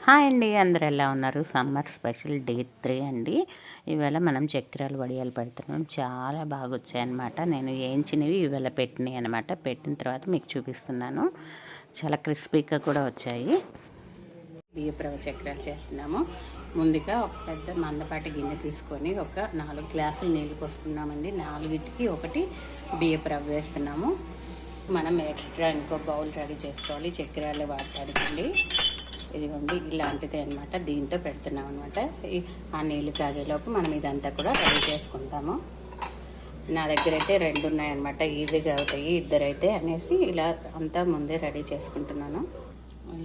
Hi అండి, అందరు ఎలా ఉన్నారు? సమ్మర్ స్పెషల్ డే 3 అండి. ఇవాళ మనం చక్కెరలు వడియాలు పెడుతున్నాం. చాలా బాగా వచ్చాయన్నమాట. నేను వేయించినవి ఇవాళ పెట్టినాయి అనమాట. పెట్టిన తర్వాత మీకు చూపిస్తున్నాను. చాలా క్రిస్పీగా కూడా వచ్చాయి. బియ్యపు రవ్వ చక్కెరలు చేస్తున్నాము. ముందుగా ఒక పెద్ద మందపాటి గిన్నె తీసుకొని ఒక 4 గ్లాసులు నీళ్ళు పోసుకున్నామండి. 4కి ఒకటి బియ్యపు రవ్వ వేస్తున్నాము. మనం ఎక్స్ట్రా ఇంకో బౌల్ రెడీ చేసుకోవాలి. చక్కెరలు వాడటానికండి. ఇదిగోండి ఇలాంటిది అనమాట. దీంతో పెడుతున్నాం అనమాట. ఆ నీళ్ళు తాగేలోపు మనం ఇదంతా కూడా రెడీ చేసుకుంటాము. నా దగ్గర అయితే 2 ఉన్నాయన్నమాట. ఈజీగా అవుతాయి ఇద్దరైతే అనేసి ఇలా అంతా ముందే రెడీ చేసుకుంటున్నాను.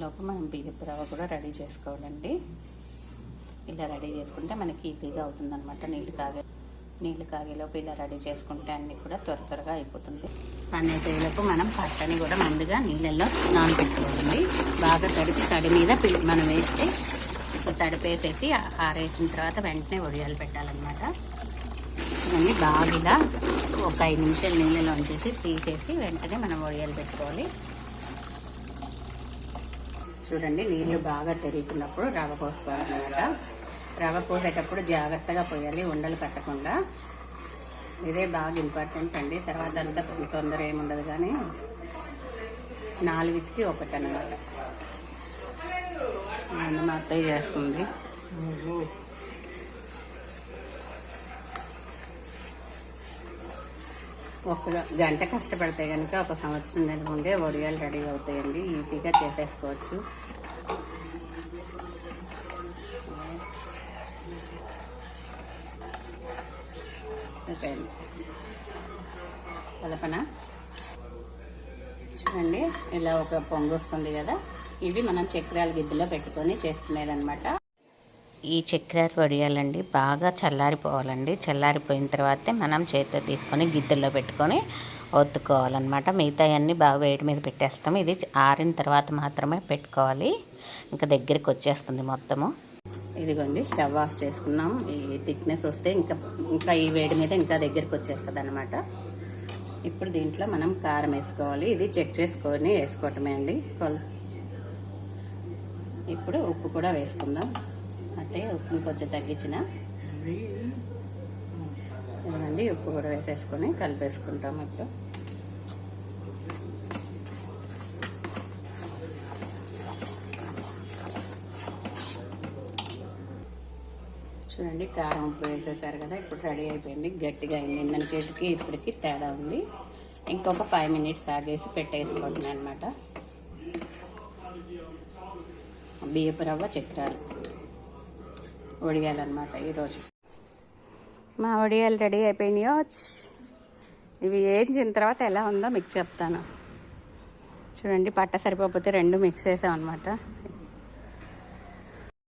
లోపు మనం బియ్యపు రవ్వ కూడా రెడీ చేసుకోవాలండి. ఇలా రెడీ చేసుకుంటే మనకి ఈజీగా అవుతుందన్నమాట. నీళ్ళు కాగేలోపు ఇలా రెడీ చేసుకుంటే అన్నీ కూడా త్వరగా అయిపోతుంది. అనేసేలోపు మనం పట్టని కూడా ముందుగా నీళ్ళల్లో నానబెట్టుకోవాలి. బాగా తడి మీద మనం వేస్తే తడిపేసేసి ఆరేసిన తర్వాత వెంటనే వడియాలు పెట్టాలన్నమాట. ఇవన్నీ బాగా ఇలా ఒక 5 నిమిషాలు నీళ్ళలో ఉంచేసి తీసేసి వెంటనే మనం వడియాలు పెట్టుకోవాలి. చూడండి, నీళ్ళు బాగా తిరుగుతున్నప్పుడు రవ్వ పోసుకోవాలన్నమాట. రవ్వ పోసేటప్పుడు జాగ్రత్తగా పోయాలి, ఉండలు కట్టకుండా. ఇదే బాగా ఇంపార్టెంట్ అండి. తర్వాత అంతా తొందర ఏముండదు, కానీ 4కి ఒకటి అన్నమాట. మా అత్తయ్య చేస్తుంది. ఒక గంట కష్టపడితే కనుక ఒక సంవత్సరం నెల ముందే వడియాలు రెడీ అవుతాయండి. ఈజీగా చేసేసుకోవచ్చు. కలపన చూడండి, ఇలా ఒక పొంగు వస్తుంది కదా. ఇవి మనం చక్రాల గిద్దెలో పెట్టుకొని చేసుకునేదన్నమాట. ఈ చక్రాలు వడియాలండి బాగా చల్లారిపోవాలండి. చల్లారిపోయిన తర్వాతే మనం చేతితో తీసుకొని గిద్దెల్లో పెట్టుకొని ఒత్తుకోవాలన్నమాట. మిగతా అన్నీ బాగా వేడి మీద పెట్టేస్తాము. ఇది ఆరిన తర్వాత మాత్రమే పెట్టుకోవాలి. ఇంకా దగ్గరికి వచ్చేస్తుంది మొత్తము. ఇదిగోండి, స్టవ్ ఆఫ్ చేసుకున్నాం. ఈ థిక్నెస్ వస్తే ఇంకా ఈ వేడి మీద ఇంకా దగ్గరికి వచ్చేస్తుంది అనమాట. ఇప్పుడు దీంట్లో మనం కారం వేసుకోవాలి. ఇది చెక్ చేసుకొని వేసుకోవటమే అండి. ఇప్పుడు ఉప్పు కూడా వేసుకుందాం. అంటే ఉప్పుని కొంచెం తగ్గించిన ఇవ్వండి. ఉప్పు కూడా వేసేసుకొని కలిపేసుకుంటాం. ఇప్పుడు చూడండి, కారం ఉప్పు వేసేసారు కదా. ఇప్పుడు రెడీ అయిపోయింది. గట్టిగా అయింది. నిన్నటికి ఇప్పటికి తేడా ఉంది. ఇంకొక 5 మినిట్స్ ఆగేసి పెట్టేసుకోవడం అనమాట. బియ్యపు రవ్వ చక్రాలు వడియాలన్నమాట ఈరోజు. మా వడియాలు రెడీ అయిపోయినాయో. ఇవి వేయించిన తర్వాత ఎలా ఉందో మీకు చెప్తాను. చూడండి, పట్ట సరిపోతే 2 మిక్స్ చేసాం అనమాట.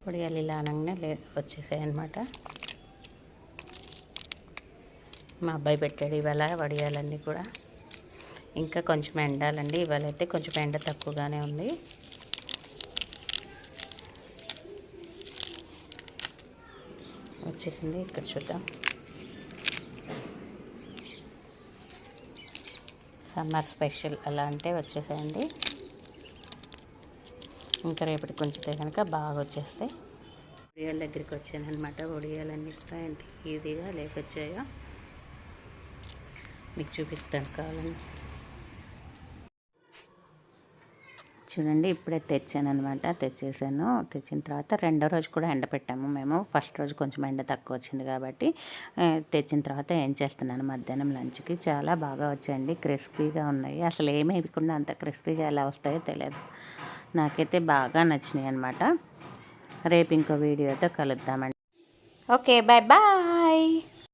వడియాలు ఇలా అనగానే వచ్చేసాయి అనమాట. మా అబ్బాయి పెట్టాడు ఇవాళ వడియాలన్నీ కూడా. ఇంకా కొంచెం ఎండాలండి. ఇవాళ అయితే కొంచెం ఎండ తక్కువగానే ఉంది. వచ్చేసింది. ఇక్కడ చూద్దాం. సమ్మర్ స్పెషల్ అలా అంటే వచ్చేసాయండి. ఇంకా రేపటికి ఉంచితే కనుక బాగా వచ్చేస్తాయి. వడియాల దగ్గరికి వచ్చాను అనమాట. వడియాలన్నీ కూడా ఎంత ఈజీగా లేసి వచ్చాయో మీకు చూపిస్తాను కావాలని. చూడండి, ఇప్పుడే తెచ్చాను అనమాట. తెచ్చిన తర్వాత 2వ రోజు కూడా ఎండపెట్టాము మేము. ఫస్ట్ రోజు కొంచెం ఎండ తక్కువ వచ్చింది కాబట్టి తెచ్చిన తర్వాత ఏం చేస్తున్నాను మధ్యాహ్నం లంచ్కి. చాలా బాగా వచ్చాయండి. క్రిస్పీగా ఉన్నాయి. అసలు ఏమీ ఇవ్వకుండా అంత క్రిస్పీగా ఎలా వస్తాయో తెలియదు. నాకైతే బాగా నచ్చినాయి అనమాట. రేపు ఇంకో వీడియోతో కలుద్దామండి. Okay, bye bye.